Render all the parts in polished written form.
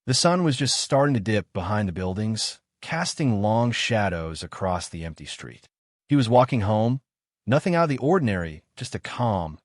The sun was just starting to dip behind the buildings, casting long shadows across the empty street. He was walking home, nothing out of the ordinary, just a calm,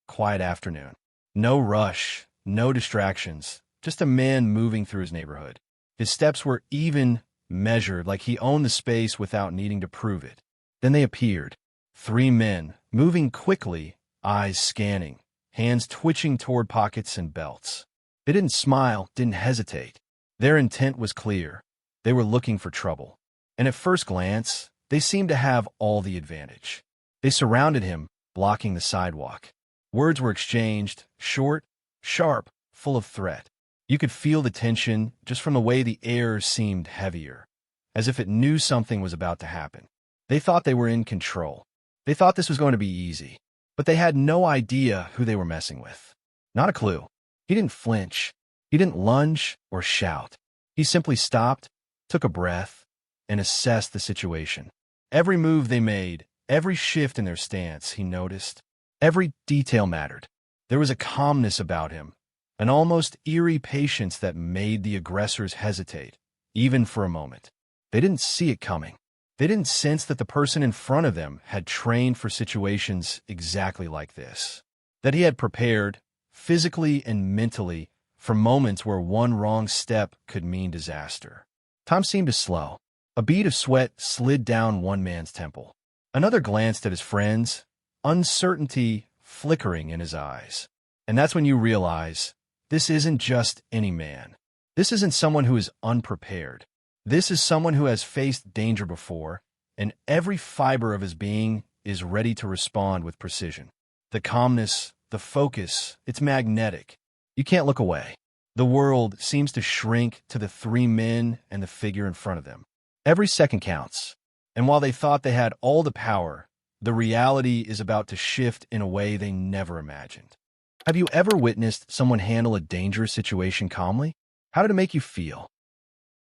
quiet afternoon. No rush, no distractions, just a man moving through his neighborhood. His steps were even, measured, like he owned the space without needing to prove it. Then they appeared. Three men, moving quickly, eyes scanning, hands twitching toward pockets and belts. They didn't smile, didn't hesitate. Their intent was clear. They were looking for trouble. And at first glance, they seemed to have all the advantage. They surrounded him, blocking the sidewalk. Words were exchanged, short, sharp, full of threat. You could feel the tension just from the way the air seemed heavier, as if it knew something was about to happen. They thought they were in control. They thought this was going to be easy, but they had no idea who they were messing with. Not a clue. He didn't flinch. He didn't lunge or shout. He simply stopped, took a breath, and assessed the situation. Every move they made, every shift in their stance, he noticed. Every detail mattered. There was a calmness about him, an almost eerie patience that made the aggressors hesitate, even for a moment. They didn't see it coming. They didn't sense that the person in front of them had trained for situations exactly like this, that he had prepared, physically and mentally, for moments where one wrong step could mean disaster. Time seemed to slow. A bead of sweat slid down one man's temple. Another glanced at his friends, uncertainty flickering in his eyes. And that's when you realize, this isn't just any man. This isn't someone who is unprepared. This is someone who has faced danger before, and every fiber of his being is ready to respond with precision. The calmness, the focus, it's magnetic. You can't look away. The world seems to shrink to the three men and the figure in front of them. Every second counts. And while they thought they had all the power, the reality is about to shift in a way they never imagined. Have you ever witnessed someone handle a dangerous situation calmly? How did it make you feel?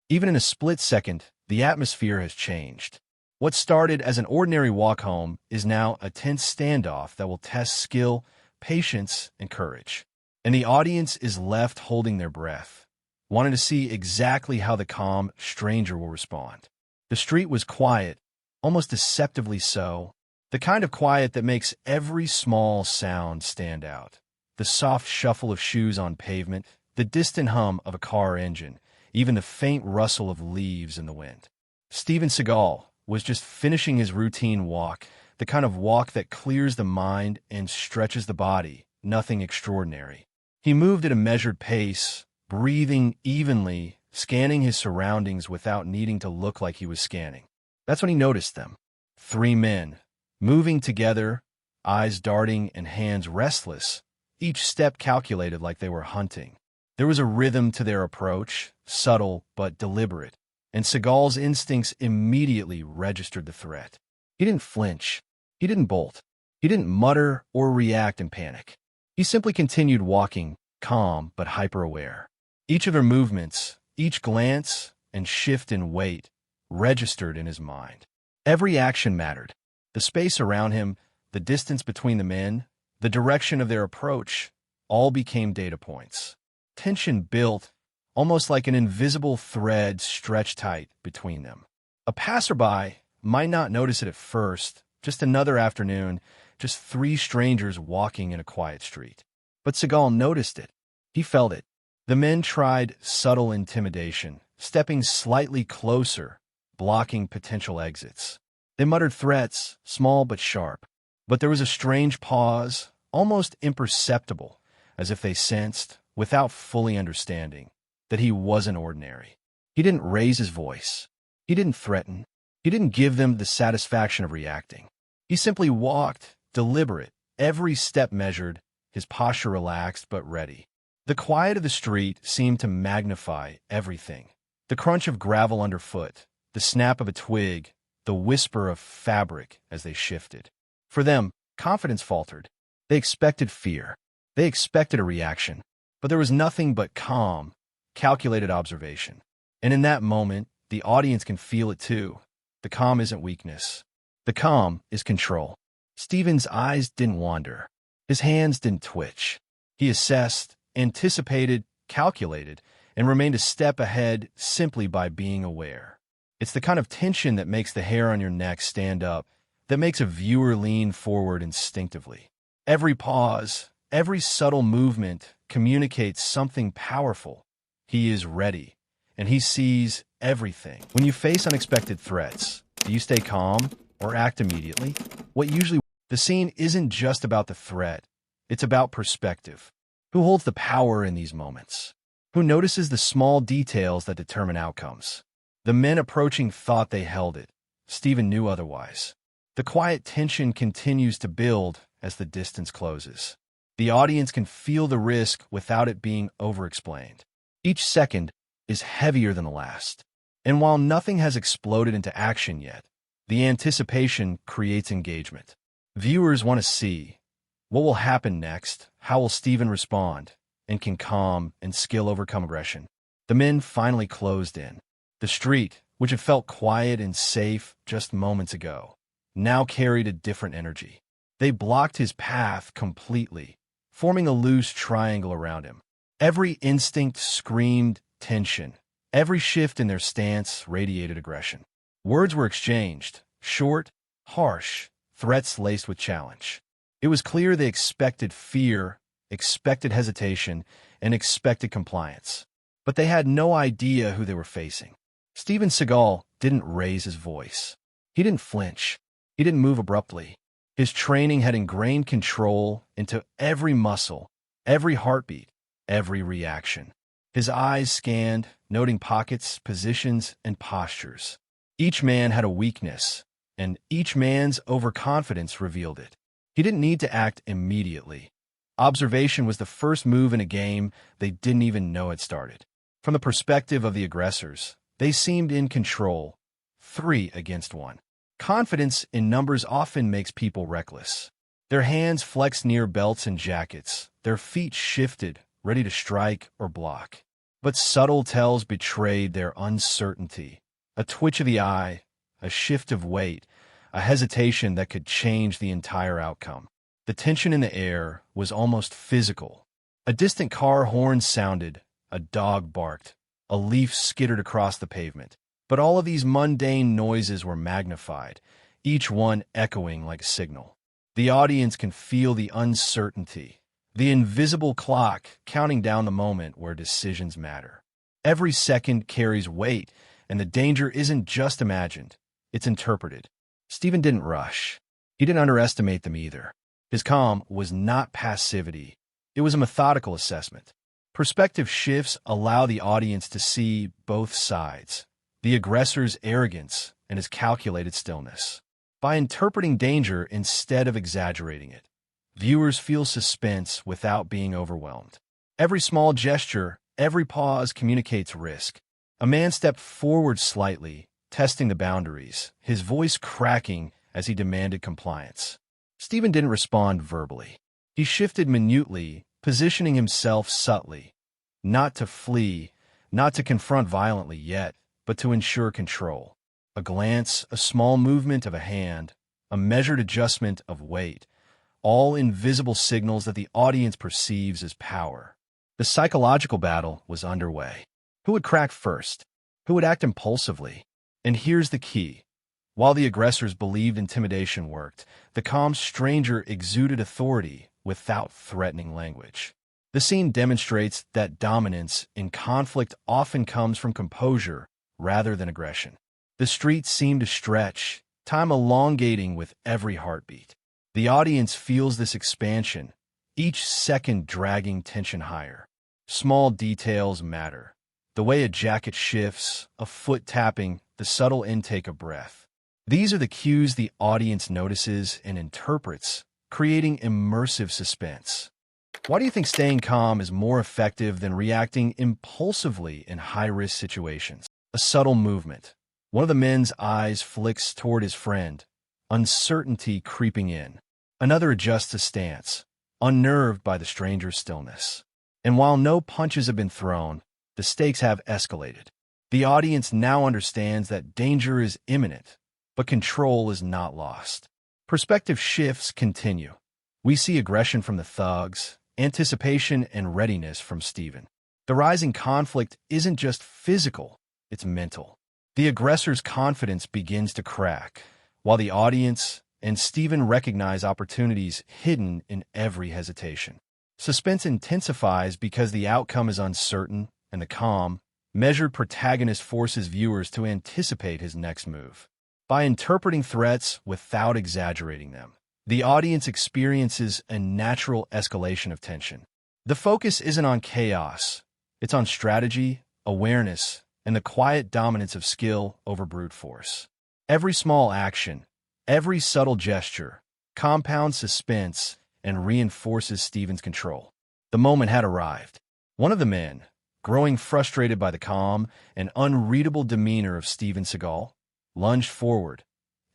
Even in a split second, the atmosphere has changed. What started as an ordinary walk home is now a tense standoff that will test skill, patience, and courage. And the audience is left holding their breath, wanting to see exactly how the calm stranger will respond. The street was quiet, almost deceptively so, the kind of quiet that makes every small sound stand out. The soft shuffle of shoes on pavement, the distant hum of a car engine, even the faint rustle of leaves in the wind. Steven Seagal was just finishing his routine walk, the kind of walk that clears the mind and stretches the body, nothing extraordinary. He moved at a measured pace, breathing evenly, scanning his surroundings without needing to look like he was scanning. That's when he noticed them. Three men, moving together, eyes darting and hands restless, each step calculated like they were hunting. There was a rhythm to their approach, subtle but deliberate, and Seagal's instincts immediately registered the threat. He didn't flinch. He didn't bolt. He didn't mutter or react in panic. He simply continued walking, calm but hyper-aware. Each of their movements, each glance and shift in weight, registered in his mind. Every action mattered. The space around him, the distance between the men, the direction of their approach, all became data points. Tension built, almost like an invisible thread stretched tight between them. A passerby might not notice it at first, just another afternoon, just three strangers walking in a quiet street. But Seagal noticed it. He felt it. The men tried subtle intimidation, stepping slightly closer, blocking potential exits. They muttered threats, small but sharp. But there was a strange pause, almost imperceptible, as if they sensed, without fully understanding, that he wasn't ordinary. He didn't raise his voice. He didn't threaten. He didn't give them the satisfaction of reacting. He simply walked, deliberate, every step measured, his posture relaxed but ready. The quiet of the street seemed to magnify everything. The crunch of gravel underfoot, the snap of a twig, the whisper of fabric as they shifted. For them, confidence faltered. They expected fear. They expected a reaction. But there was nothing but calm, calculated observation. And in that moment, the audience can feel it too. The calm isn't weakness. The calm is control. Steven's eyes didn't wander. His hands didn't twitch. He assessed, anticipated, calculated, and remained a step ahead simply by being aware. It's the kind of tension that makes the hair on your neck stand up, that makes a viewer lean forward instinctively. Every pause, every subtle movement communicates something powerful. He is ready, and he sees everything. When you face unexpected threats, do you stay calm or act immediately? The scene isn't just about the threat, it's about perspective. Who holds the power in these moments? Who notices the small details that determine outcomes? The men approaching thought they held it. Stephen knew otherwise. The quiet tension continues to build as the distance closes. The audience can feel the risk without it being overexplained. Each second is heavier than the last. And while nothing has exploded into action yet, the anticipation creates engagement. Viewers want to see what will happen next, how will Stephen respond, and can calm and skill overcome aggression. The men finally closed in. The street, which had felt quiet and safe just moments ago, now carried a different energy. They blocked his path completely, forming a loose triangle around him. Every instinct screamed tension. Every shift in their stance radiated aggression. Words were exchanged, short, harsh, threats laced with challenge. It was clear they expected fear, expected hesitation, and expected compliance. But they had no idea who they were facing. Steven Seagal didn't raise his voice. He didn't flinch. He didn't move abruptly. His training had ingrained control into every muscle, every heartbeat, every reaction. His eyes scanned, noting pockets, positions, and postures. Each man had a weakness, and each man's overconfidence revealed it. He didn't need to act immediately. Observation was the first move in a game they didn't even know had started. From the perspective of the aggressors, they seemed in control, 3 against 1. Confidence in numbers often makes people reckless. Their hands flexed near belts and jackets, their feet shifted, ready to strike or block. But subtle tells betrayed their uncertainty. A twitch of the eye, a shift of weight, a hesitation that could change the entire outcome. The tension in the air was almost physical. A distant car horn sounded, a dog barked, a leaf skittered across the pavement. But all of these mundane noises were magnified, each one echoing like a signal. The audience can feel the uncertainty, the invisible clock counting down the moment where decisions matter. Every second carries weight, and the danger isn't just imagined, it's interpreted. Stephen didn't rush. He didn't underestimate them either. His calm was not passivity. It was a methodical assessment. Perspective shifts allow the audience to see both sides, the aggressor's arrogance and his calculated stillness. By interpreting danger instead of exaggerating it, viewers feel suspense without being overwhelmed. Every small gesture, every pause communicates risk. A man stepped forward slightly, testing the boundaries, his voice cracking as he demanded compliance. Stephen didn't respond verbally. He shifted minutely, positioning himself subtly, not to flee, not to confront violently yet, but to ensure control. A glance, a small movement of a hand, a measured adjustment of weight, all invisible signals that the audience perceives as power. The psychological battle was underway. Who would crack first? Who would act impulsively? And here's the key. While the aggressors believed intimidation worked, the calm stranger exuded authority without threatening language. The scene demonstrates that dominance in conflict often comes from composure rather than aggression. The streets seem to stretch, time elongating with every heartbeat. The audience feels this expansion, each second dragging tension higher. Small details matter. The way a jacket shifts, a foot tapping, the subtle intake of breath. These are the cues the audience notices and interprets, creating immersive suspense. Why do you think staying calm is more effective than reacting impulsively in high-risk situations? A subtle movement. One of the men's eyes flicks toward his friend, uncertainty creeping in. Another adjusts his stance, unnerved by the stranger's stillness. And while no punches have been thrown, the stakes have escalated. The audience now understands that danger is imminent, but control is not lost. Perspective shifts continue. We see aggression from the thugs, anticipation and readiness from Stephen. The rising conflict isn't just physical, it's mental. The aggressor's confidence begins to crack, while the audience and Stephen recognize opportunities hidden in every hesitation. Suspense intensifies because the outcome is uncertain, and the calm, measured protagonist forces viewers to anticipate his next move. By interpreting threats without exaggerating them, the audience experiences a natural escalation of tension. The focus isn't on chaos, it's on strategy, awareness, and the quiet dominance of skill over brute force. Every small action, every subtle gesture, compounds suspense and reinforces Stephen's control. The moment had arrived. One of the men, growing frustrated by the calm and unreadable demeanor of Steven Seagal, lunged forward,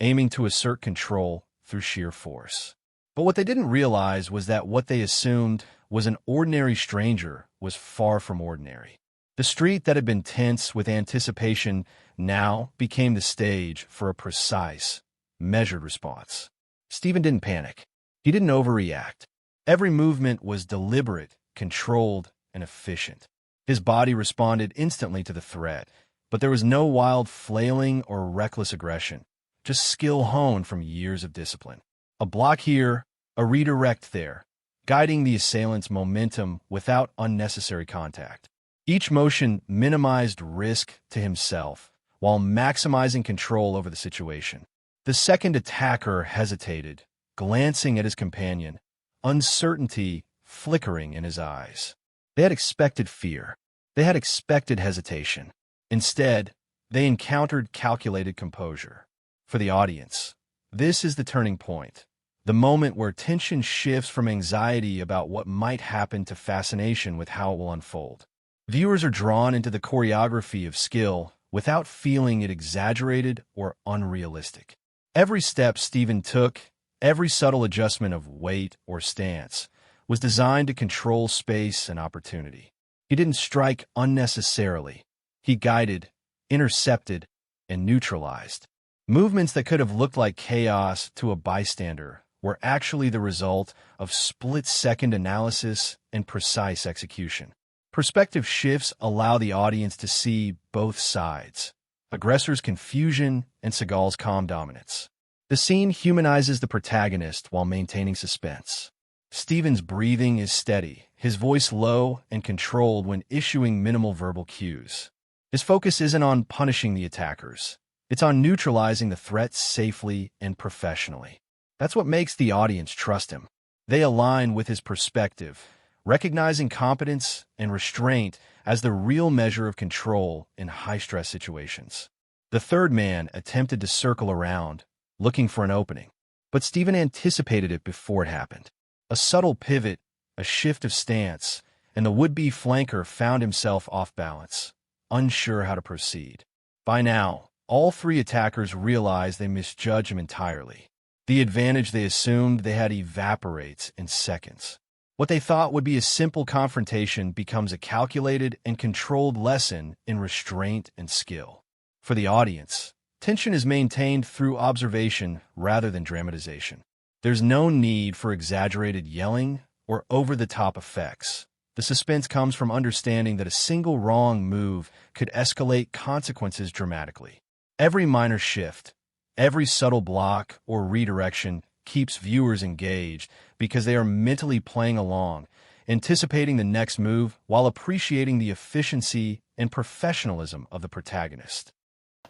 aiming to assert control through sheer force. But what they didn't realize was that what they assumed was an ordinary stranger was far from ordinary. The street that had been tense with anticipation now became the stage for a precise, measured response. Stephen didn't panic. He didn't overreact. Every movement was deliberate, controlled, and efficient. His body responded instantly to the threat, but there was no wild flailing or reckless aggression, just skill honed from years of discipline. A block here, a redirect there, guiding the assailant's momentum without unnecessary contact. Each motion minimized risk to himself while maximizing control over the situation. The second attacker hesitated, glancing at his companion, uncertainty flickering in his eyes. They had expected fear. They had expected hesitation. Instead, they encountered calculated composure. For the audience, this is the turning point, the moment where tension shifts from anxiety about what might happen to fascination with how it will unfold. Viewers are drawn into the choreography of skill without feeling it exaggerated or unrealistic. Every step Stephen took, every subtle adjustment of weight or stance, was designed to control space and opportunity. He didn't strike unnecessarily. He guided, intercepted, and neutralized. Movements that could have looked like chaos to a bystander were actually the result of split-second analysis and precise execution. Perspective shifts allow the audience to see both sides, aggressor's confusion and Seagal's calm dominance. The scene humanizes the protagonist while maintaining suspense. Stephen's breathing is steady, his voice low and controlled when issuing minimal verbal cues. His focus isn't on punishing the attackers. It's on neutralizing the threat safely and professionally. That's what makes the audience trust him. They align with his perspective, recognizing competence and restraint as the real measure of control in high-stress situations. The third man attempted to circle around, looking for an opening, but Stephen anticipated it before it happened. A subtle pivot, a shift of stance, and the would-be flanker found himself off balance, unsure how to proceed. By now, all three attackers realized they misjudged him entirely. The advantage they assumed they had evaporates in seconds. What they thought would be a simple confrontation becomes a calculated and controlled lesson in restraint and skill. For the audience, tension is maintained through observation rather than dramatization. There's no need for exaggerated yelling or over-the-top effects. The suspense comes from understanding that a single wrong move could escalate consequences dramatically. Every minor shift, every subtle block or redirection keeps viewers engaged because they are mentally playing along, anticipating the next move while appreciating the efficiency and professionalism of the protagonist.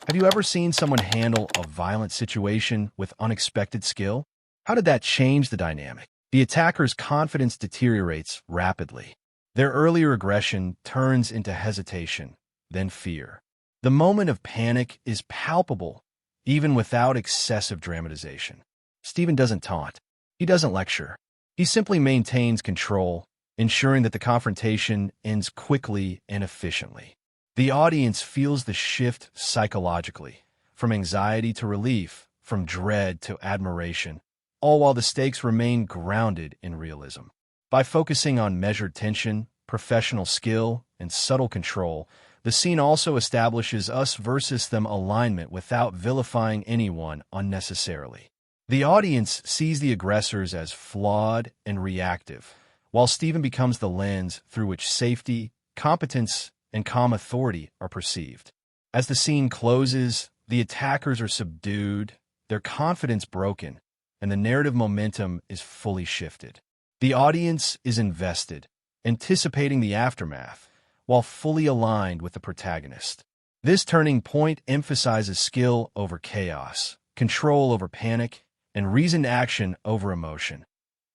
Have you ever seen someone handle a violent situation with unexpected skill? How did that change the dynamic? The attacker's confidence deteriorates rapidly. Their earlier aggression turns into hesitation, then fear. The moment of panic is palpable, even without excessive dramatization. Stephen doesn't taunt. He doesn't lecture. He simply maintains control, ensuring that the confrontation ends quickly and efficiently. The audience feels the shift psychologically, from anxiety to relief, from dread to admiration, all while the stakes remain grounded in realism. By focusing on measured tension, professional skill, and subtle control, the scene also establishes us versus them alignment without vilifying anyone unnecessarily. The audience sees the aggressors as flawed and reactive, while Stephen becomes the lens through which safety, competence, and calm authority are perceived. As the scene closes, the attackers are subdued, their confidence broken, and the narrative momentum is fully shifted. The audience is invested, anticipating the aftermath, while fully aligned with the protagonist. This turning point emphasizes skill over chaos, control over panic, and reasoned action over emotion,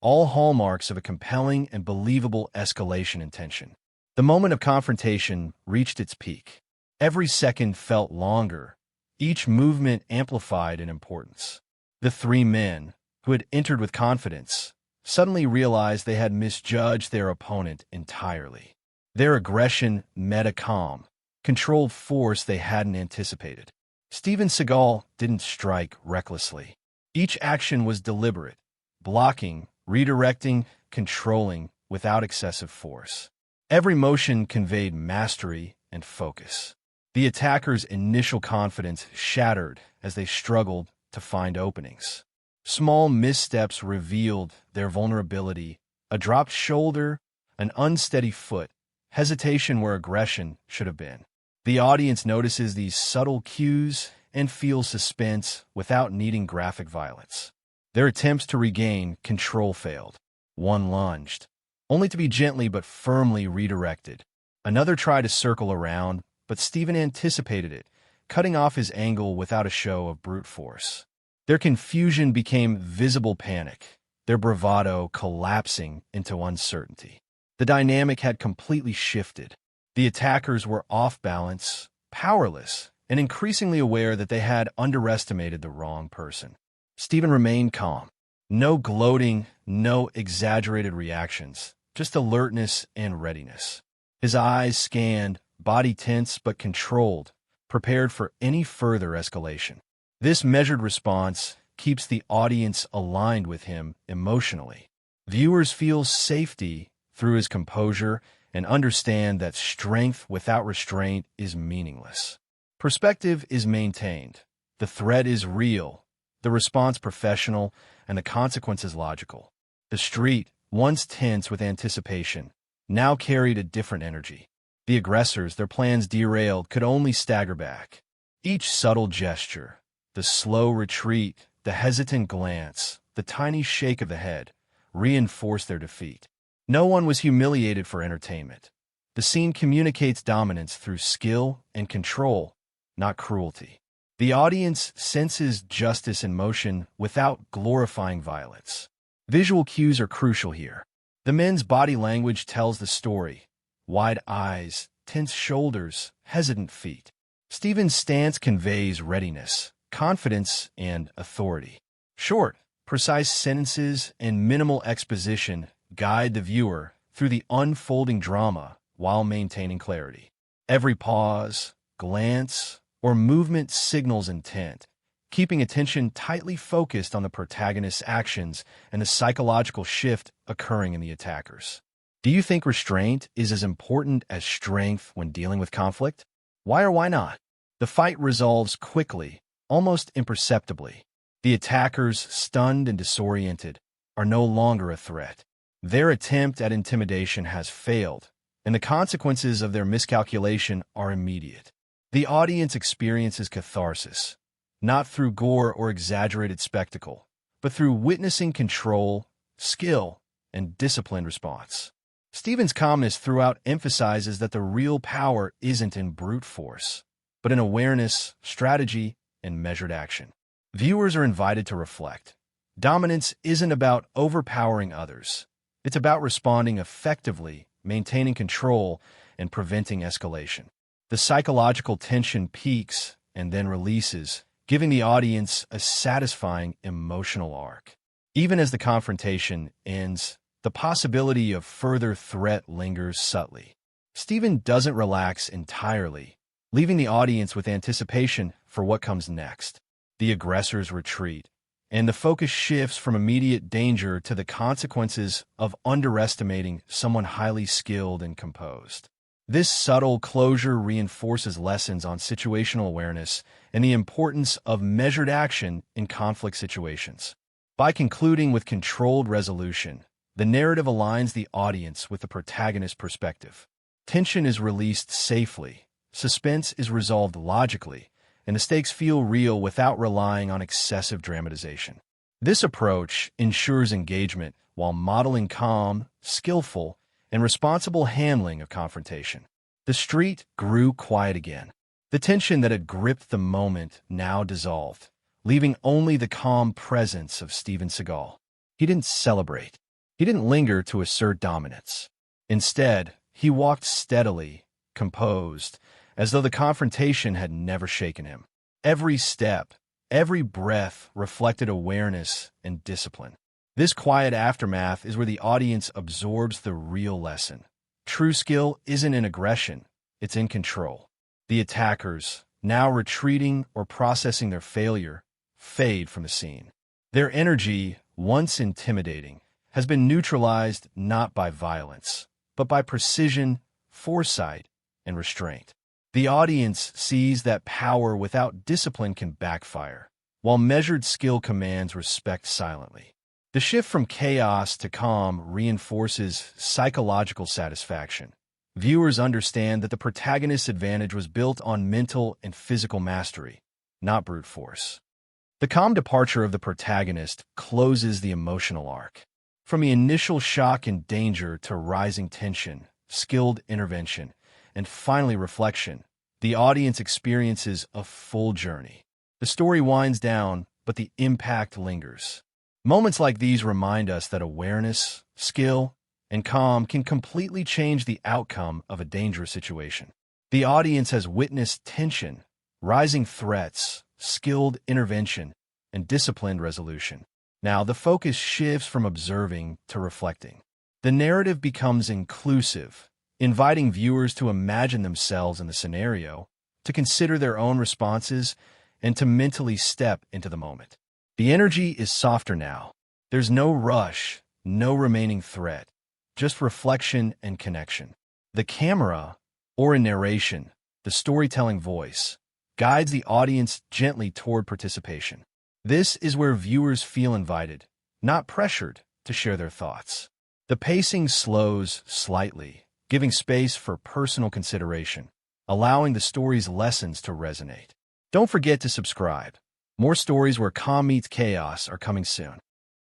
all hallmarks of a compelling and believable escalation in tension. The moment of confrontation reached its peak. Every second felt longer, each movement amplified in importance. The three men, who had entered with confidence, suddenly realized they had misjudged their opponent entirely. Their aggression met a calm, controlled force they hadn't anticipated. Steven Seagal didn't strike recklessly. Each action was deliberate, blocking, redirecting, controlling without excessive force. Every motion conveyed mastery and focus. The attackers' initial confidence shattered as they struggled to find openings. Small missteps revealed their vulnerability: a dropped shoulder, an unsteady foot, hesitation where aggression should have been. The audience notices these subtle cues and feels suspense without needing graphic violence. Their attempts to regain control failed. One lunged, only to be gently but firmly redirected. Another tried to circle around, but Steven anticipated it, cutting off his angle without a show of brute force. Their confusion became visible panic, their bravado collapsing into uncertainty. The dynamic had completely shifted. The attackers were off balance, powerless, and increasingly aware that they had underestimated the wrong person. Steven remained calm. No gloating, no exaggerated reactions, just alertness and readiness. His eyes scanned, body tense but controlled, prepared for any further escalation. This measured response keeps the audience aligned with him emotionally. Viewers feel safety through his composure and understand that strength without restraint is meaningless. Perspective is maintained. The threat is real, the response professional, and the consequences logical. The street, once tense with anticipation, now carried a different energy. The aggressors, their plans derailed, could only stagger back. Each subtle gesture, the slow retreat, the hesitant glance, the tiny shake of the head, reinforced their defeat. No one was humiliated for entertainment. The scene communicates dominance through skill and control, not cruelty. The audience senses justice in motion without glorifying violence. Visual cues are crucial here. The men's body language tells the story: wide eyes, tense shoulders, hesitant feet. Steven's stance conveys readiness, confidence, and authority. Short, precise sentences and minimal exposition guide the viewer through the unfolding drama while maintaining clarity. Every pause, glance, or movement signals intent, keeping attention tightly focused on the protagonist's actions and the psychological shift occurring in the attackers. Do you think restraint is as important as strength when dealing with conflict? Why or why not? The fight resolves quickly, almost imperceptibly. The attackers, stunned and disoriented, are no longer a threat. Their attempt at intimidation has failed, and the consequences of their miscalculation are immediate. The audience experiences catharsis, not through gore or exaggerated spectacle, but through witnessing control, skill, and disciplined response. Steven's calmness throughout emphasizes that the real power isn't in brute force, but in awareness, strategy, and measured action. Viewers are invited to reflect. Dominance isn't about overpowering others. It's about responding effectively, maintaining control, and preventing escalation. The psychological tension peaks and then releases, giving the audience a satisfying emotional arc. Even as the confrontation ends, the possibility of further threat lingers subtly. Steven doesn't relax entirely, leaving the audience with anticipation for what comes next. The aggressors retreat, and the focus shifts from immediate danger to the consequences of underestimating someone highly skilled and composed. This subtle closure reinforces lessons on situational awareness and the importance of measured action in conflict situations. By concluding with controlled resolution, the narrative aligns the audience with the protagonist's perspective. Tension is released safely, suspense is resolved logically, and the stakes feel real without relying on excessive dramatization. This approach ensures engagement while modeling calm, skillful, and responsible handling of confrontation. The street grew quiet again. The tension that had gripped the moment now dissolved, leaving only the calm presence of Steven Seagal. He didn't celebrate. He didn't linger to assert dominance. Instead, he walked steadily, composed, as though the confrontation had never shaken him. Every step, every breath reflected awareness and discipline. This quiet aftermath is where the audience absorbs the real lesson. True skill isn't in aggression, it's in control. The attackers, now retreating or processing their failure, fade from the scene. Their energy, once intimidating, has been neutralized not by violence, but by precision, foresight, and restraint. The audience sees that power without discipline can backfire, while measured skill commands respect silently. The shift from chaos to calm reinforces psychological satisfaction. Viewers understand that the protagonist's advantage was built on mental and physical mastery, not brute force. The calm departure of the protagonist closes the emotional arc. From the initial shock and danger to rising tension, skilled intervention, and finally reflection, the audience experiences a full journey. The story winds down, but the impact lingers. Moments like these remind us that awareness, skill, and calm can completely change the outcome of a dangerous situation. The audience has witnessed tension, rising threats, skilled intervention, and disciplined resolution. Now, the focus shifts from observing to reflecting. The narrative becomes inclusive, inviting viewers to imagine themselves in the scenario, to consider their own responses, and to mentally step into the moment. The energy is softer now. There's no rush, no remaining threat, just reflection and connection. The camera, or in narration, the storytelling voice, guides the audience gently toward participation. This is where viewers feel invited, not pressured, to share their thoughts. The pacing slows slightly, giving space for personal consideration, allowing the story's lessons to resonate. Don't forget to subscribe. More stories where calm meets chaos are coming soon.